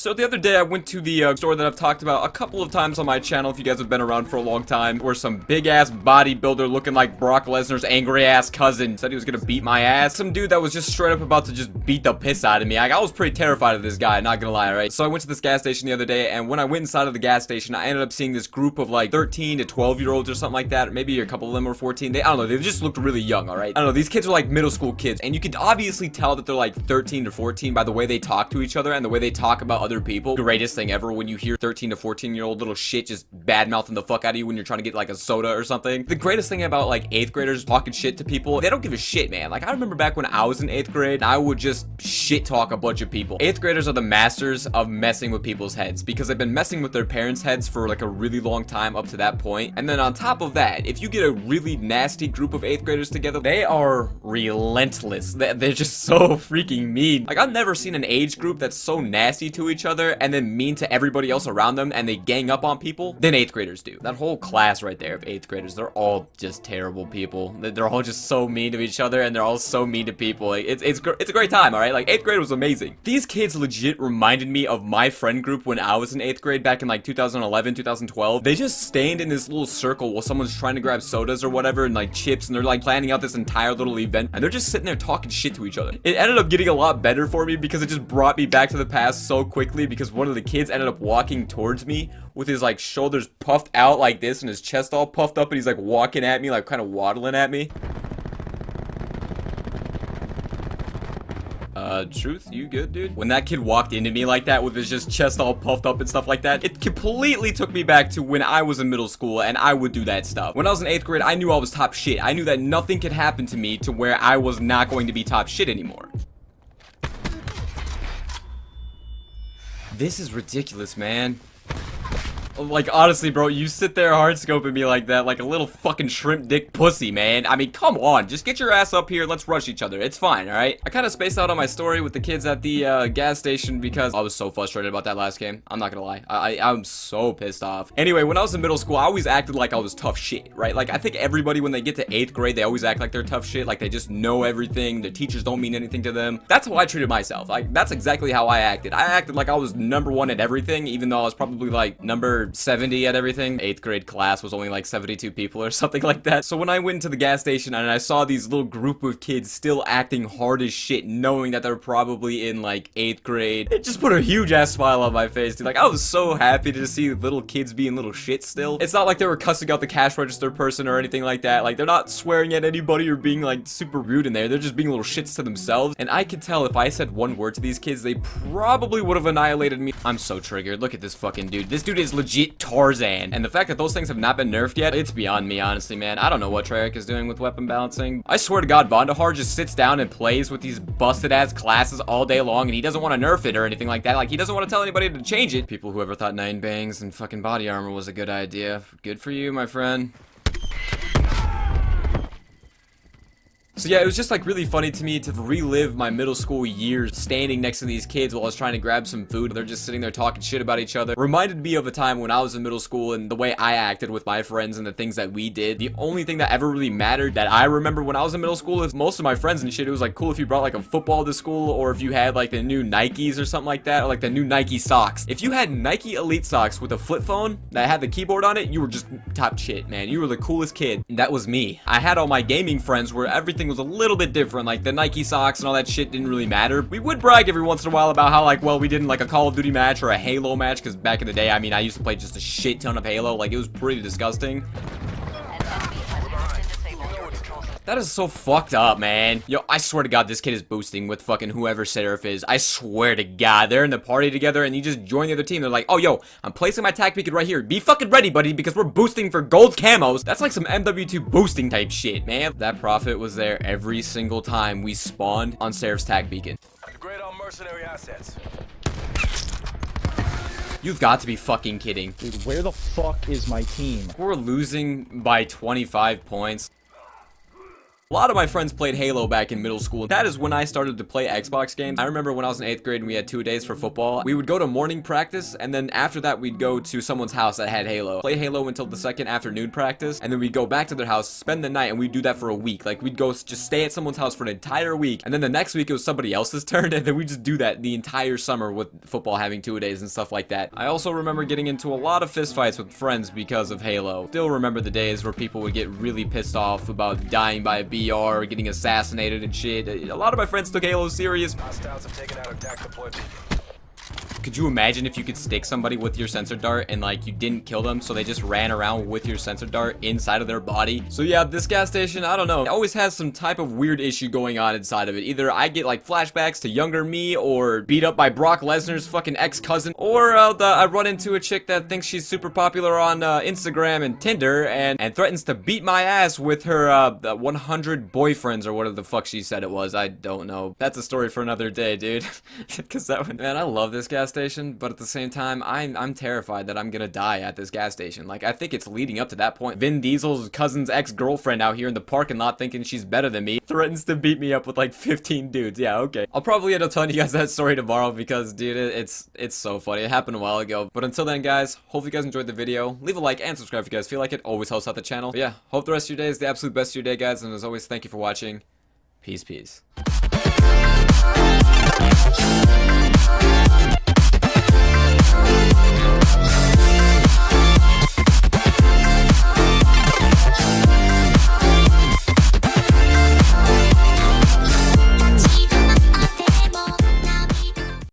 So the other day I went to the store that I've talked about a couple of times on my channel, if you guys have been around for a long time, where some big-ass bodybuilder looking like Brock Lesnar's angry-ass cousin said he was gonna beat my ass. Some dude that was just straight up about to just beat the piss out of me. I was pretty terrified of this guy, not gonna lie, right? So I went to this gas station the other day, and when I went inside of the gas station, I ended up seeing this group of like 13 to 12-year-olds or something like that. Maybe a couple of them were 14. I don't know, they just looked really young, alright? I don't know, these kids are like middle school kids, and you could obviously tell that they're like 13 to 14 by the way they talk to each other and the way they talk about other people. Greatest thing ever when you hear 13 to 14-year-old little shit just bad-mouthing the fuck out of you when you're trying to get like a soda or something. The greatest thing about like 8th graders talking shit to people, they don't give a shit, man. Like I remember back when I was in 8th grade, I would just shit talk a bunch of people. 8th graders are the masters of messing with people's heads because they've been messing with their parents' heads for like a really long time up to that point. And then on top of that, if you get a really nasty group of 8th graders together, they are relentless. They're just so freaking mean. Like I've never seen an age group that's so nasty to each other and then mean to everybody else around them and they gang up on people than 8th graders do. That whole class right there of 8th graders, they're all just terrible people. They're all just so mean to each other and they're all so mean to people. Like, it's a great time, alright? Like 8th grade was amazing. These kids legit reminded me of my friend group when I was in 8th grade back in like 2011, 2012. They just stand in this little circle while someone's trying to grab sodas or whatever and like chips, and they're like planning out this entire little event and they're just sitting there talking shit to each other. It ended up getting a lot better for me because it just brought me back to the past so quickly, because one of the kids ended up walking towards me with his like shoulders puffed out like this and his chest all puffed up, and he's like walking at me, like kind of waddling at me. Truth, you good, dude? When that kid walked into me like that with his just chest all puffed up and stuff like that, it completely took me back to when I was in middle school and I would do that stuff. When I was in 8th grade, I knew I was top shit. I knew that nothing could happen to me to where I was not going to be top shit anymore. This is ridiculous, man. Like, honestly, bro, you sit there hard scoping me like that, like a little fucking shrimp dick pussy, man. I mean, come on, just get your ass up here, let's rush each other, it's fine, alright? I kind of spaced out on my story with the kids at the, gas station because I was so frustrated about that last game. I'm not gonna lie, I'm so pissed off. Anyway, when I was in middle school, I always acted like I was tough shit, right? Like, I think everybody, when they get to 8th grade, they always act like they're tough shit, like they just know everything, their teachers don't mean anything to them. That's how I treated myself. Like, that's exactly how I acted. I acted like I was #1 at everything, even though I was probably, like, number 70 at everything. 8th grade class was only like 72 people or something like that. So when I went into the gas station and I saw these little group of kids still acting hard as shit, knowing that they're probably in like 8th grade, it just put a huge ass smile on my face, dude. Like, I was so happy to see little kids being little shit still. It's not like they were cussing out the cash register person or anything like that. Like, they're not swearing at anybody or being like super rude in there. They're just being little shits to themselves. And I could tell if I said one word to these kids, they probably would have annihilated me. I'm so triggered. Look at this fucking dude. This dude is legit Tarzan. And the fact that those things have not been nerfed yet, it's beyond me, honestly, man. I don't know what Treyarch is doing with weapon balancing. I swear to God, Vandahar just sits down and plays with these busted-ass classes all day long, and he doesn't want to nerf it or anything like that. Like, he doesn't want to tell anybody to change it. People who ever thought 9 bangs and fucking body armor was a good idea. Good for you, my friend. So yeah, it was just like really funny to me to relive my middle school years standing next to these kids while I was trying to grab some food. They're just sitting there talking shit about each other. Reminded me of a time when I was in middle school and the way I acted with my friends and the things that we did. The only thing that ever really mattered that I remember when I was in middle school is most of my friends and shit, it was like cool if you brought like a football to school, or if you had like the new Nikes or something like that, or like the new Nike socks. If you had Nike Elite socks with a flip phone that had the keyboard on it, you were just top shit, man. You were the coolest kid. And that was me. I had all my gaming friends where everything was a little bit different. Like the Nike socks and all that shit didn't really matter. We would brag every once in a while about how like, well, we did in like a Call of Duty match or a Halo match, because back in the day, I mean, I used to play just a shit ton of Halo. Like, it was pretty disgusting. That is so fucked up, man. Yo, I swear to God, this kid is boosting with fucking whoever Seraph is. I swear to God, they're in the party together and you just join the other team. They're like, oh, yo, I'm placing my tac beacon right here. Be fucking ready, buddy, because we're boosting for gold camos. That's like some MW2 boosting type shit, man. That prophet was there every single time we spawned on Seraph's tac beacon. Great on mercenary assets. You've got to be fucking kidding. Dude, where the fuck is my team? We're losing by 25 points. A lot of my friends played Halo back in middle school. That is when I started to play Xbox games. I remember when I was in 8th grade and we had 2 days for football, we would go to morning practice, and then after that we'd go to someone's house that had Halo. Play Halo until the second afternoon practice, and then we'd go back to their house, spend the night, and we'd do that for a week. Like, we'd go just stay at someone's house for an entire week, and then the next week it was somebody else's turn, and then we just do that the entire summer with football having 2 days and stuff like that. I also remember getting into a lot of fistfights with friends because of Halo. Still remember the days where people would get really pissed off about dying by a BR or getting assassinated and shit. A lot of my friends took Halo serious. Hostiles have taken out attack deployed beacon. Could you imagine if you could stick somebody with your sensor dart and like you didn't kill them, so they just ran around with your sensor dart inside of their body? So yeah, this gas station, I don't know, it always has some type of weird issue going on inside of it. Either I get like flashbacks to younger me, or beat up by Brock Lesnar's fucking ex-cousin, or I run into a chick that thinks she's super popular on Instagram and Tinder and threatens to beat my ass with her 100 boyfriends or whatever the fuck she said it was. I don't know. That's a story for another day, dude. Because that one, man, I love this gas station, but at the same time, I'm terrified that I'm gonna die at this gas station. Like, I think it's leading up to that point. Vin Diesel's cousin's ex-girlfriend out here in the parking lot thinking she's better than me threatens to beat me up with like 15 dudes. Yeah, okay. I'll probably end up telling you guys that story tomorrow because, dude, it's so funny. It happened a while ago. But until then, guys, hopefully you guys enjoyed the video. Leave a like and subscribe if you guys feel like it. Always helps out the channel. But yeah, hope the rest of your day is the absolute best of your day, guys. And as always, thank you for watching. Peace, peace.